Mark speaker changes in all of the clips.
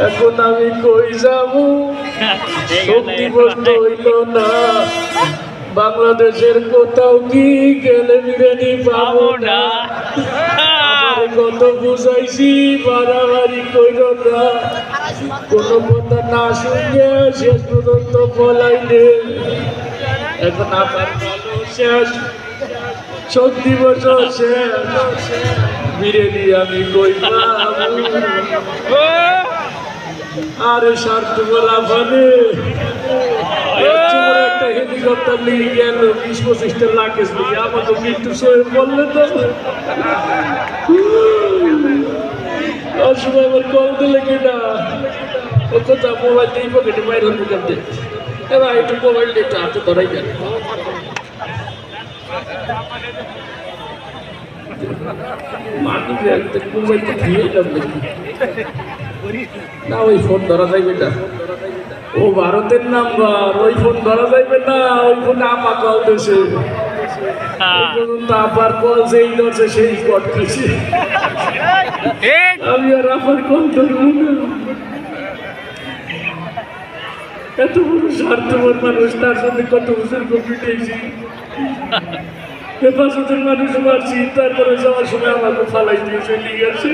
Speaker 1: এখন আমি কই যাব শক্তি বন্ধ হইল না বাংলাদেশের কোথাও কি গেলে বিরিয়ানি পাবো না আমার কত বুঝাইছি বাড়াবাড়ি কইল না কোনো কথা না শুনে শেষ পর্যন্ত বলাইলে এখন আমার ভালো শেষ শক্তি বছর শেষ বিরিয়ানি আমি কই পাবো আরে স্বার্থ বলা বলে একটা হেলিকপ্টার নিয়ে গেল 20-25টা লাকেজ নিয়ে আমাকে মৃত্যু সয়ে বললে তো অসময় আমার কল দিলে কিনা ও কথা মোবাইল দিয়ে পকেটে বাইর হল করতে এবার একটু মোবাইল দিয়ে হাতে ধরাই গেল মাটি একদম মোবাইলটা দিয়ে এলাম নাকি না ওই ফোন ধরা যাইবে না ও ভারতের নাম্বার ওই ফোন ধরা যাইবে না ওই ফোনে আপা কল দিয়েছে আপার কল যেই ধরছে সেই কট খাইছে আমি আর আপার কল ধরবো না এত বড় স্বার্থপর মানুষ তার সাথে কত বছর কম্পিটেছি হেফাজতের মানুষ মারছি তারপরে যাওয়ার সময় আমাকে ফালাই দিয়ে চলে গেছে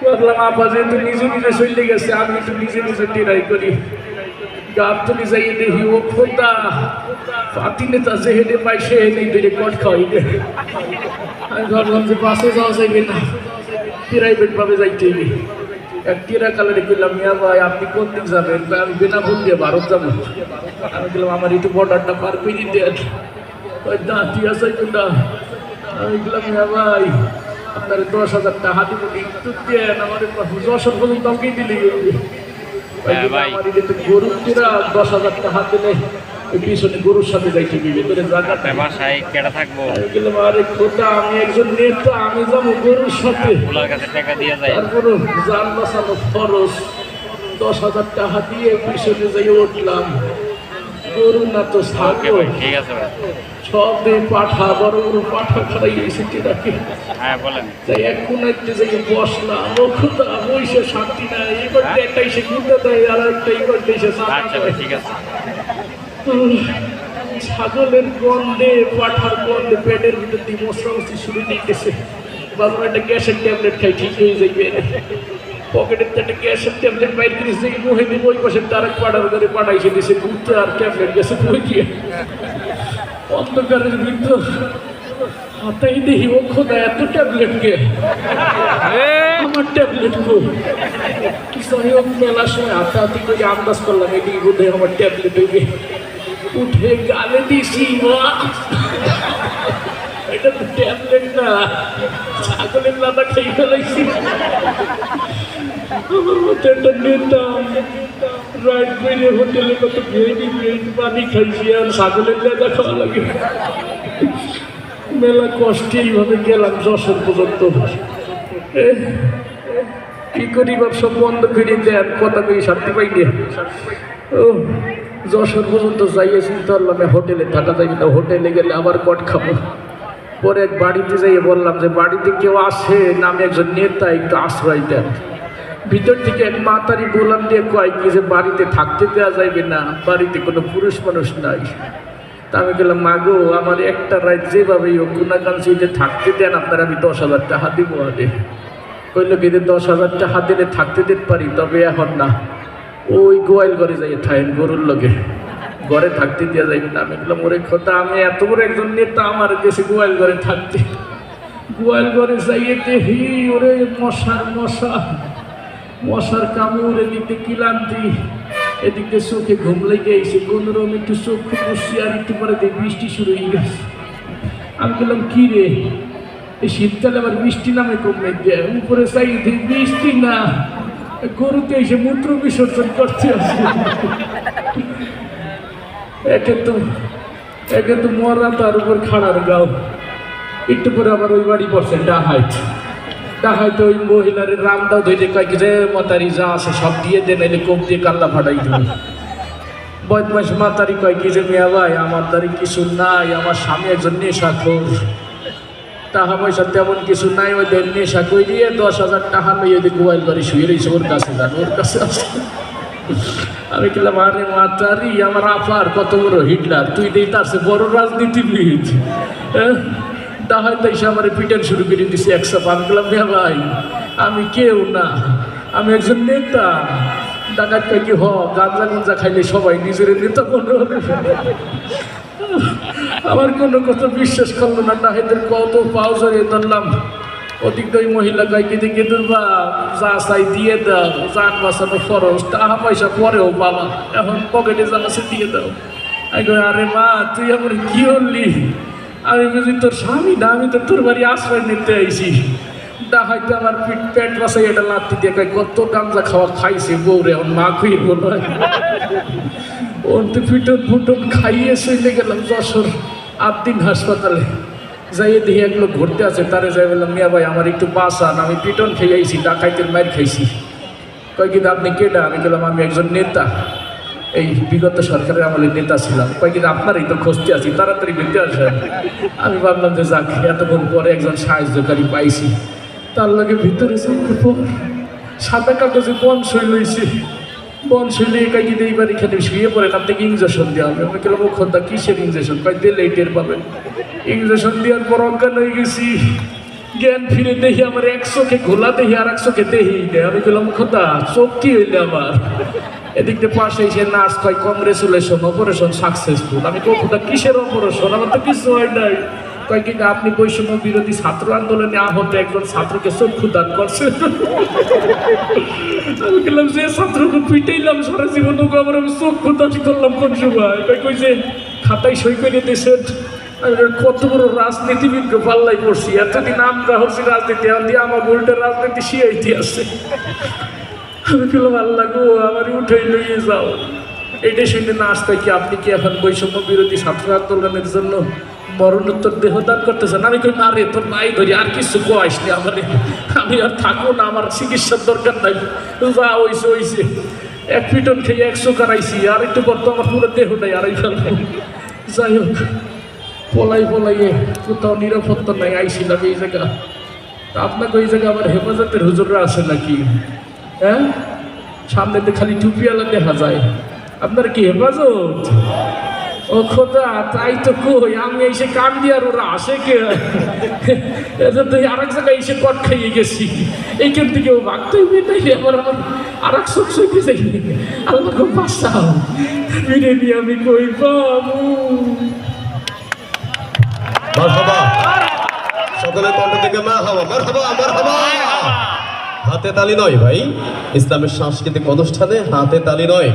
Speaker 1: ভাবলাম আপা যেহেতু নিজে নিজে চলে গেছে আমি একটু নিজে নিজে টেরাই করি গাপ তুলি যাইয়ে দেখি ও খোদা পাতি নেতা যে হেঁটে পাই সে হেঁটে বেড়ে কট খাওয়াই দে আমি ভাবলাম যে বাসে যাওয়া যাইবে না প্রাইভেট ভাবে যাইতে হবে এক টেরা কালারে করলাম মিয়া ভাই আপনি কোন দিক যাবেন আমি বেনাপুর দিয়ে ভারত যাবো আমি বললাম আমার একটু বর্ডারটা পার করে দিতে দাঁতি আছে না আমি বললাম মিয়া ভাই আপনার 10,000 টাকা হাতে বলি একটু দেন আমার যশোর পর্যন্ত আমাকে দিলে আমার এটা গরু কিরা 10,000 টাকা হাতে নেই ওই পিছনে গরুর সাথে যাইতে ভিতরে জায়গাটা
Speaker 2: বাসায় কেটে থাকবো
Speaker 1: বললাম আরে খোদা আমি একজন নেতা আমি যাবো গরুর সাথে
Speaker 2: ওনার কাছে টাকা দিয়ে যায়
Speaker 1: তারপরে জান বাঁচানো খরচ 10,000 টাকা দিয়ে পিছনে যাই উঠলাম গরু না তো ছাগল
Speaker 2: ঠিক আছে
Speaker 1: সব দিয়ে পাঠা বড় বড় পাঠা খারাই এসেছি রাখি
Speaker 2: হ্যাঁ বলেন
Speaker 1: তাই এখন একটা যে বসলাম ও খুদা বইসে শান্তি নাই এবার একটা এসে কিনতে দেয় আর একটা এবার এসে
Speaker 2: আচ্ছা ঠিক আছে
Speaker 1: ছাগলের গন্ধে পাঠার গন্ধে পেটের ভিতর দিয়ে মশলা শুরু দিতেছে বাবু একটা গ্যাসের ট্যাবলেট খাই ঠিক হয়ে যাইবে পকেটের একটা গ্যাসের ট্যাবলেট বাইর করে সেই মুখে দিয়ে ওই পাশে তারেক পাড়ার ঘরে পাঠাইছে দিয়েছে ঘুরতে আর ট্যাবলেট গেছে বই গিয়ে অন্ধকারের ভিতর হাতাই দেখি ও খোদা এত ট্যাবলেট কে আমার ট্যাবলেট কই যাই হোক মেলার সময় হাতাহাতি করে আন্দাজ করলাম এদিকে বোধহয় আমার ট্যাবলেট হইবে উঠে গালে দিছি এটা তো ট্যাবলেট না ছাগলের লাদা খেয়ে ফেলাইছি আমার মতো একটা নেতা রাইট করে হোটেলে কত ভেড়ি পানি খাইছি আর ছাগলের লাদা খাওয়া লাগে মেলা কষ্টে এইভাবে গেলাম যশোর পর্যন্ত কি করি ব্যবসা বন্ধ করে দেন কথা কই শান্তি পাইনি ও যশোর পর্যন্ত যাইয়ে চিন্তা করলাম হোটেলে থাকা যাইবে না হোটেলে গেলে আবার কট খাবো পরে এক বাড়িতে যাইয়ে বললাম যে বাড়িতে কেউ আসে নামে একজন নেতা একটু আশ্রয় দেন ভিতর থেকে এক মাতারি বললাম দিয়ে কয় কি যে বাড়িতে থাকতে দেওয়া যাইবে না বাড়িতে কোনো পুরুষ মানুষ নাই তা আমি গেলাম মাগো আমার একটা রাত যেভাবেই হোক গুণাকাঙ্ক্ষীতে থাকতে দেন আপনার আমি 10,000 টাকা দিব আগে কইল কি 10,000 টাকা দিলে থাকতে দিতে পারি তবে এখন না ওই গোয়াল ঘরে যাই থাকেন গরুর লগে ঘরে থাকতে দেওয়া যাইবে না আমি বললাম ওরে কথা আমি এত বড় একজন নেতা আমার দেশে গোয়াল ঘরে থাকতে গোয়াল ঘরে যাইয়ে দেখি ওরে মশার কামড়ে দিতে কিলান্তি এদিকে চোখে ঘুম লেগে এসে কোনোরকম একটু চোখ বসছি আর একটু পরে দিয়ে বৃষ্টি শুরু হয়ে গেছে আমি বললাম কি রে এই শীতকালে আবার বৃষ্টি নামে কমে দেয় উপরে চাই বৃষ্টি না গরুতে এসে মূত্র বিসর্জন করতে আসে একে তো মরা তার উপর খাড়ার গাও একটু পরে আবার ওই বাড়ি পড়ছে ডাহাইতে ওই মহিলার রামদাও ধরে কয়েক যে মাতারি যা আছে সব দিয়ে দেন এলে কোপ দিয়ে কাল্লা ফাটাই দেবে বদমাস মাতারি কয় কি যে মিয়া ভাই আমার দ্বারে কিছু নাই আমার স্বামী একজন নেশাখোর টাকা পয়সা তেমন কিছু নাই, ওই নেশা কই দিয়ে 10,000 টাকা লইয়ে দিয়ে গোয়াল বাড়ি শুয়ে রয়েছে, ওর কাছে যান, ওর কাছে আসে। আমি বললাম আরে মাতারি, আমার আপার কত বড় হিটলার, তুই দেই তার সে বড় রাজনীতিবিদ। ডাহাইতে এসে আমার পিটান শুরু করে দিছি একশো। আমি বললাম ভাই আমি কেউ না, আমি একজন নেতা। ডাকাত কয় কি গাঁজা গঞ্জা খাইলে সবাই নিজের নেতা মনে হবে। আমার কোনো কথা বিশ্বাস করলো না, ডাহাইতের কত পাও জড়িয়ে ধরলাম। অধিক ওই মহিলা কয় কি দেখে দুর্বা যা চাই দিয়ে দাও, যান বাঁচানো খরচ, টাকা পয়সা পরেও বাবা, এখন পকেটে যা আছে দিয়ে দাও। আমি কই আরে মা তুই আমার কি হলি? আমি বুঝি তোর স্বামী না, আমি তো তোর বাড়ি আশ্রয় নিতে আইছি। ডাহাইতে আমার পেট বাসাই এটা লাত্তি দিয়ে কয় কত গাঞ্জা খাওয়া খাইছে বউরে, এখন মা খুঁয়ে বলো। ওর তো পিটন ফুটন খাইয়ে চলে গেলাম যশোর 8 দিন হাসপাতালে। যাইয়ে দেখি এগুলো ঘুরতে আছে, তারে যাই বললাম মিয়া ভাই আমার একটু বাঁচান, আমি পিটন খেয়ে আইছি, ডাকাইতের মায়ের খাইছি। কয় কিন্তু আপনি কেডা? আমি বললাম আমি একজন নেতা, এই বিগত সরকারের আমলে নেতা ছিলাম। কয় কিন্তু আপনারই তো খুঁজতে আছি, তাড়াতাড়ি বেঁধে আসেন। আমি ভাবলাম যে যাক এতক্ষণ পরে একজন সাহায্যকারী পাইছি। তার লগে ভিতরে যাওয়ার পর সাদা কাগজে বন সই লইছে। বন শৈলে একাই যদি এইবার এখানে শুয়ে পড়েন, আপনাকে ইঞ্জেকশন দেওয়া হবে। আমি গেলাম খোদা কিসের ইঞ্জেকশন? কয় দিলেই টের পাবেন। ইঞ্জেকশন দেওয়ার পর অজ্ঞান হয়ে গেছি। জ্ঞান ফিরে দেখি আমার এক চোখে ঘোলা দেখি, আর এক চোখে দেখি দেয়। আমি গেলাম খোদা চোখ কি হইলে আমার? এদিক দিয়ে পাশে এসে নার্স কয় কংগ্রেচুলেশন, অপারেশন সাকসেসফুল। আমি কই খোদা কিসের অপারেশন? আমার তো কিছু হয় নাই। কয় কিন্তু আপনি বৈষম্য বিরোধী ছাত্র আন্দোলনে আহত একজন ছাত্রকে চক্ষু দান করছেন। আমি গেলাম যে ছাত্রকে পিটাইলাম সারা জীবন, ওকে আবার আমি চক্ষু দান করলাম কোন সময়? কই যে খাতায় সই করে দিয়েছেন। আমি কত বড় রাজনীতিবিদকে পাল্লাই করছি, এতদিন আমরা হচ্ছি রাজনীতি, দিয়ে আমার উল্টে রাজনীতি শিয়াইতে আছে। আমি বললাম আল্লাহ গো আমার উঠেই লইয়ে যাও। এটা শুনে না আসতে কি আপনি কি এখন বৈষম্য বিরোধী ছাত্র আন্দোলনের জন্য মরণোত্তর দেহদান করতেছেন? আমি কই না রে তোর নাই ধরি আর কিছু কোয়াইসনি আমার, আমি আর থাকবো না, আমার চিকিৎসার দরকার নাই, যা হইছে হইছে। এক পিটন খেয়ে 100 কারাইছি, আর একটু পর তো আমার পুরো দেহটাই আড়াই ফেলবো। যাই হোক পলাইয়ে কোথাও নিরাপত্তা নাই আইছিলাম এই জায়গা। আপনাকে ওই জায়গায় আমার হেফাজতের হুজুররা আছে নাকি? হ্যাঁ সামনেতে খালি টুপিওয়ালা দেখা যায়, আপনার কি হেফাজত? ও খোদা তাই তো কই, আমি এসে কান দিয়ে আর ওরা আসে কে? আরেক জায়গায় এসে কট খাইয়ে গেছি, এইখান থেকে ও ভাগতেই বেটাই আবার আমার আর এক শখ সইতে যাই। আল্লাহ খুব বাঁচাও, ফিরে নিয়ে আমি কই পাবো।
Speaker 3: মারহাবা, সকলের কণ্ঠ থেকে মারহাবা, মারহাবা, মারহাবা। হাতে তালি নয় ভাই, ইসলামের সাংস্কৃতিক অনুষ্ঠানে হাতে তালি নয়।